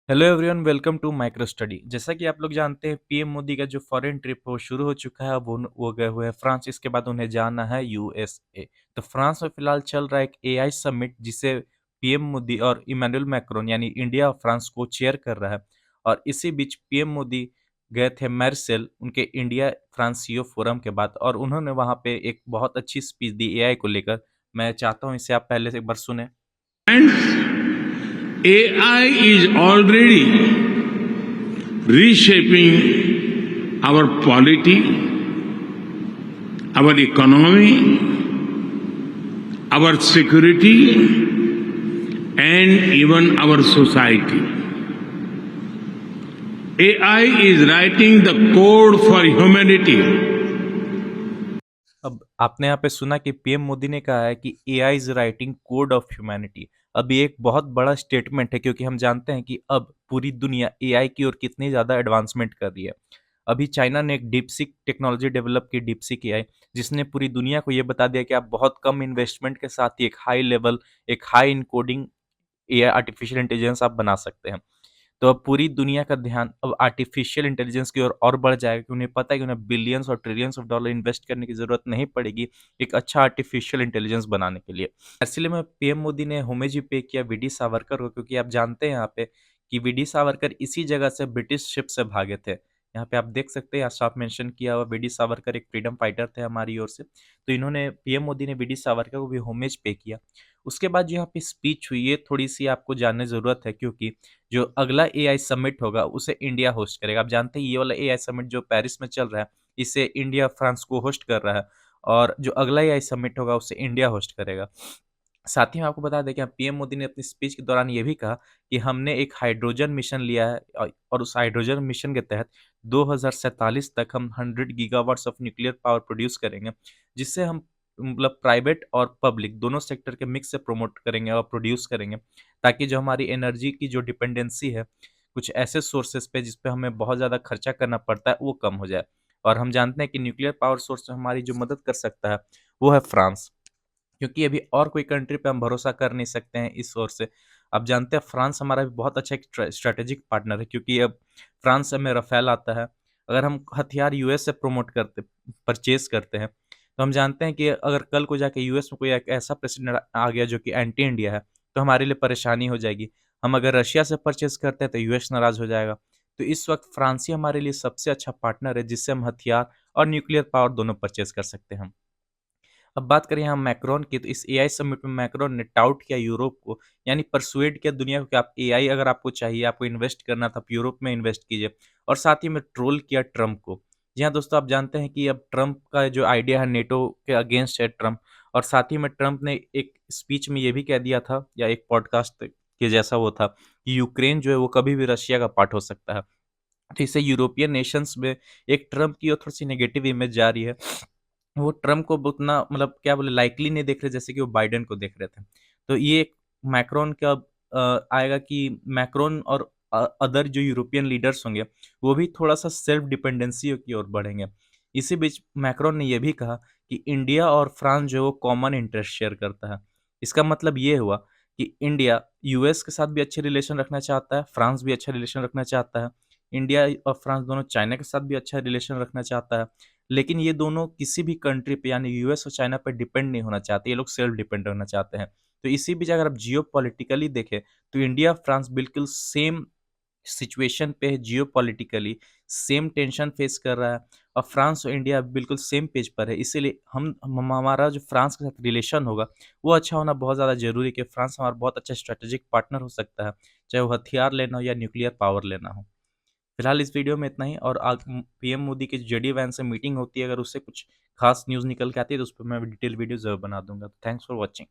Hello everyone, welcome to Micro Study. जैसा कि आप लोग जानते हैं, पीएम मोदी का जो फॉरेन ट्रिप है वो शुरू हो चुका है। अब वो गए हुए हैं फ्रांस। इसके बाद उन्हें जाना है यूएसए। तो फ्रांस में फिलहाल चल रहा है एक एआई समिट, जिसे पीएम मोदी और इमैनुअल मैक्रोन यानी इंडिया और फ्रांस को चेयर कर रहा है। और इसी बीच पीएम मोदी गए थे मार्सेल उनके इंडिया फ्रांस सीईओ फोरम के बाद, और उन्होंने वहां पे एक बहुत अच्छी स्पीच दी एआई को लेकर। मैं चाहता हूँ इसे आप पहले से एक बार सुने। AI is already reshaping our polity, our economy, our security, and even our society. AI is writing the code for humanity. अब आपने यहाँ पे सुना कि पीएम मोदी ने कहा है कि AI is writing code of humanity. अब ये एक बहुत बड़ा स्टेटमेंट है, क्योंकि हम जानते हैं कि अब पूरी दुनिया एआई की ओर कितनी ज़्यादा एडवांसमेंट कर रही है। अभी चाइना ने एक डीपसीक टेक्नोलॉजी डेवलप की, डीपसीक एआई, जिसने पूरी दुनिया को ये बता दिया कि आप बहुत कम इन्वेस्टमेंट के साथ ही एक हाई लेवल, एक high encoding AI artificial intelligence आप बना सकते हैं। तो अब पूरी दुनिया का ध्यान अब आर्टिफिशियल इंटेलिजेंस की ओर और बढ़ जाएगा, कि उन्हें पता है कि उन्हें बिलियंस और ट्रिलियंस ऑफ डॉलर इन्वेस्ट करने की ज़रूरत नहीं पड़ेगी एक अच्छा आर्टिफिशियल इंटेलिजेंस बनाने के लिए। इसलिए में पीएम मोदी ने होमेज भी पे किया वीडी सावरकर को, क्योंकि आप जानते हैं यहाँ पे कि वीडी सावरकर इसी जगह से ब्रिटिश शिप से भागे थे। यहाँ पे आप देख सकते हैं, यहाँ साफ मेंशन किया हुआ, वीडी सावरकर एक फ्रीडम फाइटर थे हमारी ओर से। तो इन्होंने, पीएम मोदी ने वीडी सावरकर को भी होमेज पे किया। उसके बाद जो यहाँ पे स्पीच हुई, ये थोड़ी सी आपको जानने ज़रूरत है, क्योंकि जो अगला एआई समिट होगा उसे इंडिया होस्ट करेगा। आप जानते हैं ये वाला एआई समिट जो पेरिस में चल रहा है, इसे इंडिया फ्रांस को होस्ट कर रहा है, और जो अगला एआई समिट होगा उसे इंडिया होस्ट करेगा। साथ ही मैं आपको बता दें कि पीएम मोदी ने अपनी स्पीच के दौरान ये भी कहा कि हमने एक हाइड्रोजन मिशन लिया है, और उस हाइड्रोजन मिशन के तहत 2047 तक हम 100 gigawatts of nuclear power produce करेंगे, जिससे हम मतलब प्राइवेट और पब्लिक दोनों सेक्टर के मिक्स से प्रमोट करेंगे और प्रोड्यूस करेंगे, ताकि जो हमारी एनर्जी की जो डिपेंडेंसी है कुछ ऐसे सोर्सेज पे जिस पे हमें बहुत ज़्यादा खर्चा करना पड़ता है, वो कम हो जाए। और हम जानते हैं कि न्यूक्लियर पावर सोर्स हमारी जो मदद कर सकता है वो है फ्रांस, क्योंकि अभी और कोई कंट्री पे हम भरोसा कर नहीं सकते हैं इस ओर से। आप जानते हैं फ्रांस हमारा भी बहुत अच्छा एक स्ट्रैटेजिक पार्टनर है, क्योंकि अब फ्रांस से हमें राफेल आता है। अगर हम हथियार यूएस से प्रमोट करते परचेज़ करते हैं, तो हम जानते हैं कि अगर कल को जाके यूएस में कोई एक ऐसा प्रेसिडेंट आ गया जो कि एंटी इंडिया है, तो हमारे लिए परेशानी हो जाएगी। हम अगर रशिया से परचेज़ करते हैं तो यूएस नाराज़ हो जाएगा। तो इस वक़्त फ्रांस ही हमारे लिए सबसे अच्छा पार्टनर है, जिससे हम हथियार और न्यूक्लियर पावर दोनों परचेज़ कर सकते हैं। अब बात करें यहाँ मैक्रोन की, तो इस एआई समिट में मैक्रोन ने टाउट किया यूरोप को, यानी परसुएड किया दुनिया को कि आप एआई अगर आपको चाहिए, आपको इन्वेस्ट करना था, आप यूरोप में इन्वेस्ट कीजिए। और साथ ही में ट्रोल किया ट्रम्प को। जी हाँ दोस्तों, आप जानते हैं कि अब ट्रम्प का जो आइडिया है नेटो के अगेंस्ट है ट्रम्प। और साथ ही में ट्रम्प ने एक स्पीच में ये भी कह दिया था, या एक पॉडकास्ट के जैसा वो था, कि यूक्रेन जो है वो कभी भी रशिया का पार्ट हो सकता है। तो इससे यूरोपियन नेशंस में एक ट्रम्प की और थोड़ी सी नेगेटिव इमेज जा रही है। वो ट्रम्प को उतना मतलब क्या बोले लाइकली नहीं देख रहे, जैसे कि वो बाइडेन को देख रहे थे। तो ये एक मैक्रोन का आएगा कि मैक्रोन और अदर जो यूरोपियन लीडर्स होंगे, वो भी थोड़ा-सा सेल्फ डिपेंडेंसी की ओर बढ़ेंगे। इसी बीच मैक्रोन ने ये भी कहा कि इंडिया और फ्रांस जो है वो कॉमन इंटरेस्ट शेयर करता है। इसका मतलब ये हुआ कि इंडिया यूएस के साथ भी अच्छे रिलेशन रखना चाहता है, फ्रांस भी अच्छा रिलेशन रखना चाहता है। इंडिया और फ्रांस दोनों चाइना के साथ भी अच्छा रिलेशन रखना चाहता है। लेकिन ये दोनों किसी भी कंट्री पे यानी यूएस और चाइना पे डिपेंड नहीं होना चाहते, ये लोग सेल्फ डिपेंड होना चाहते हैं। तो इसी बीच अगर आप जियोपॉलिटिकली देखें, तो इंडिया फ्रांस बिल्कुल सेम सिचुएशन पे है जियोपॉलिटिकली, सेम टेंशन फेस कर रहा है, और फ्रांस और इंडिया बिल्कुल सेम पेज पर है। इसीलिए हमारा जो फ्रांस के साथ रिलेशन होगा, वो अच्छा होना बहुत ज़्यादा ज़रूरी है, कि फ्रांस हमारा बहुत अच्छा स्ट्रैटेजिक पार्टनर हो सकता है, चाहे वो हथियार लेना हो या न्यूक्लियर पावर लेना हो। फिलहाल इस वीडियो में इतना ही, और पीएम मोदी की जेडी वैन से मीटिंग होती है, अगर उससे कुछ खास न्यूज़ निकल के आती है तो उस पर मैं डिटेल वीडियो ज़रूर बना दूंगा। Thanks for watching.